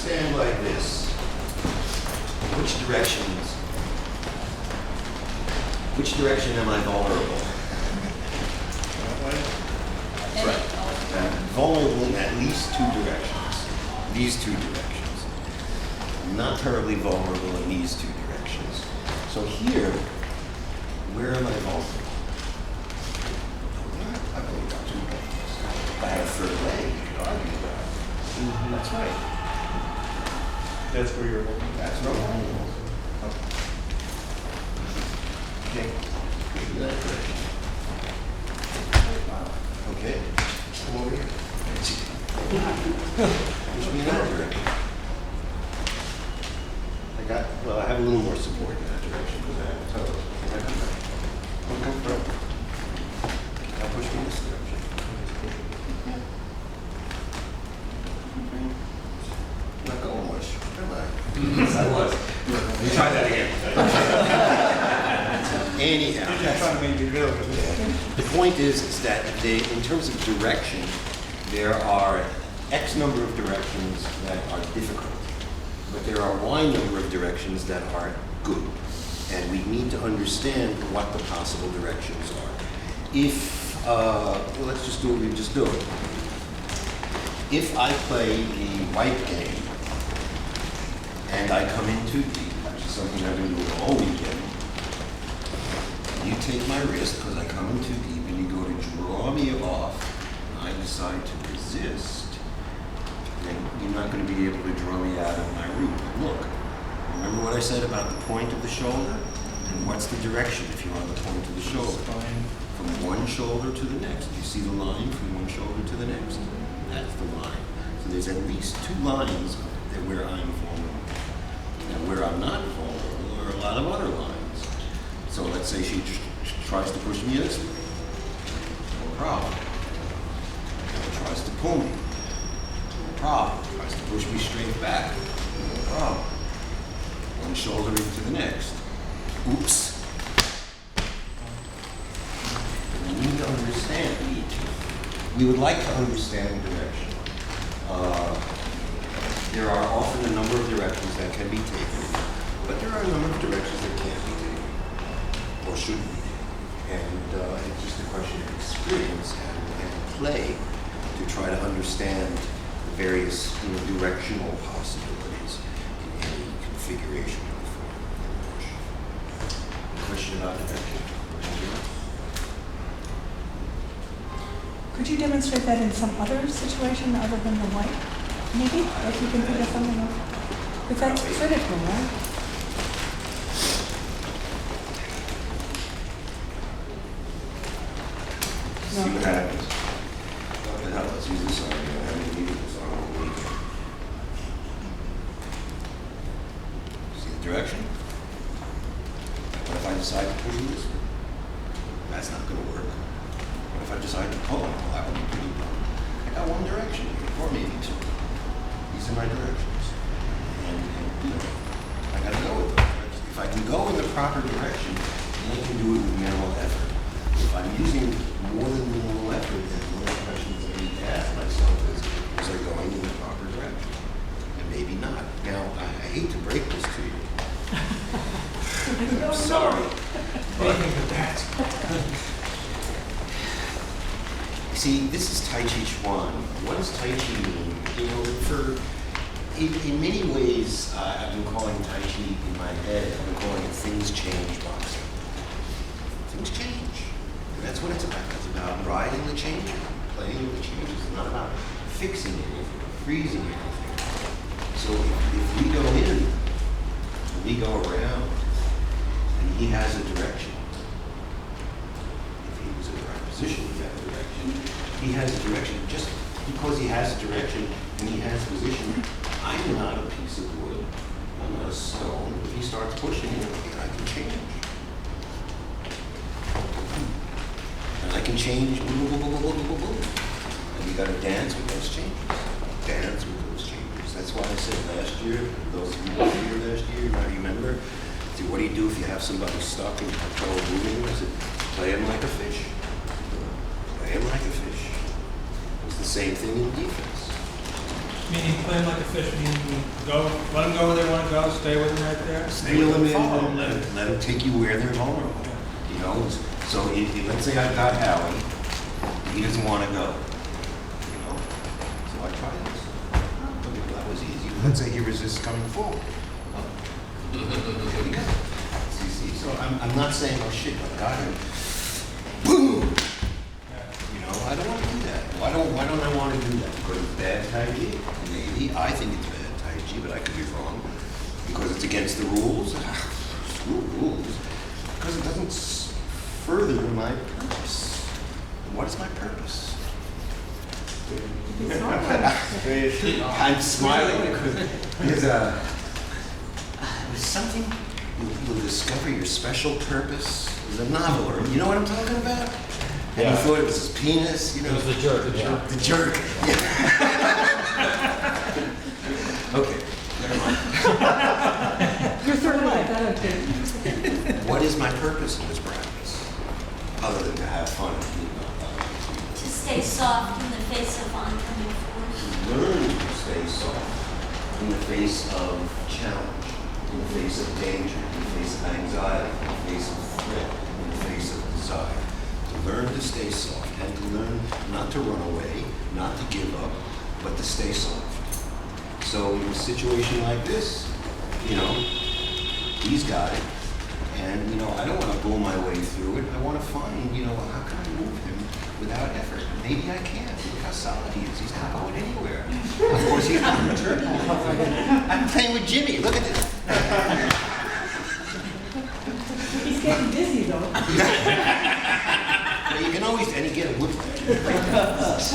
stand like this, which direction am I vulnerable? Any- Right. I'm vulnerable in at least two directions. These two directions. I'm not terribly vulnerable in these two directions. So here, where am I vulnerable? I've only got two legs. If I had a third leg, you could argue about it. That's right. That's where you're looking. That's no vulnerable. Okay. Push me that direction. Okay. Come over here. Push me in that direction. I have a little more support in that direction because I have a toe. Can I come back? Come further. Now push me in this direction. Not going much, am I? Yes, I was. You try that again. Anyhow. You're just trying to make me feel good. The point is that in terms of direction, there are X number of directions that are difficult, but there are Y number of directions that are good. And we need to understand what the possible directions are. If, well, let's just do what we just do. If I play the white game and I come in too deep, which is something I've been doing all weekend, you take my wrist because I come in too deep and you go to draw me off, and I decide to resist, then you're not going to be able to draw me out of my root. Look, remember what I said about the point of the shoulder? And what's the direction if you're on the point of the shoulder? Spine. From one shoulder to the next. You see the line from one shoulder to the next? That's the line. So there's at least two lines that where I'm vulnerable. And where I'm not vulnerable are a lot of other lines. So let's say she tries to push me this way. No problem. Tries to pull me. No problem. Tries to push me straight back. No problem. One shoulder into the next. Oops. We need to understand we would like to understand direction. There are often a number of directions that can be taken, but there are a number of directions that can't be taken, or should be. And it's just a question of experience and play to try to understand the various directional possibilities in any configuration of the form. Question about direction? Could you demonstrate that in some other situation other than the white? Maybe, if you can think of something else. Because that's critical, right? See what happens. What the hell, let's use this on. I haven't needed this on all week. See the direction? What if I decide to push you this way? That's not going to work. What if I decide to pull him? Well, that would be pretty good. I got one direction here, or maybe two. These are my directions. And I got to go with those directions. If I can go in the proper direction, then I can do it with minimal effort. If I'm using more than minimal effort, then one of the questions I need to ask myself is I going in the proper direction? And maybe not. Now, I hate to break this to you. I'm sorry. See, this is Tai Chi Chuan. What does Tai Chi mean? In many ways, I've been calling Tai Chi in my head, I've been calling it things change boxing. Things change. And that's what it's about. It's about riding the changes, playing with the changes. It's not about fixing anything, freezing anything. So if we go in, we go around, and he has a direction. If he was in the right position, he has a direction. He has a direction. Just because he has a direction and he has position, I'm not a piece of wood. I'm not a stone. If he starts pushing, I can change. And I can change. Boom, boom, boom, boom, boom, boom, boom. And you got to dance with those changes. Dance with those changes. That's why I said last year, those of you who were here last year, I remember, I said, what do you do if you have somebody stuck and control moving? I said, play him like a fish. Play him like a fish. It's the same thing in defense. Meaning plan like a fish, meaning go, let them go where they want to go, stay with them right there. Reel them in, Follow and them. let them take you where they're vulnerable. You know, so let's say I've got Howie, he doesn't want to go. You know, so I try this. Okay, that was easy. Let's say he resists coming forward. There we go. See, so I'm not saying, oh shit, I got him. Boom! You know, I don't want to do that. Why don't I want to do that? Because it's bad Tai Chi? Maybe. I think it's bad Tai Chi, but I could be wrong. Because it's against the rules? Screw rules. Because it doesn't further my purpose. What is my purpose? It's not like- I'm smiling because there's something, you'll discover your special purpose. There's a novel, or you know what I'm talking about? And you thought it was his penis, you know? It was the jerk. The jerk. Okay, never mind. You're sort of like that, okay. What is my purpose in this practice? Other than to have fun, To stay soft in the face of oncoming force. learn to stay soft in the face of challenge, in the face of danger, in the face of anxiety, in the face of threat, in the face of desire. To learn to stay soft and to learn not to run away, not to give up, but to stay soft. So in a situation like this, you know, he's got it. And, you know, I don't want to blow my way through it. I want to find, you know, how can I move him without effort? Maybe I can. Look how solid he is. He's not going anywhere. Of course, he's not returning. I'm playing with Jimmy. Look at this. He's getting dizzy though. Well, you can always, and he get a whiplash.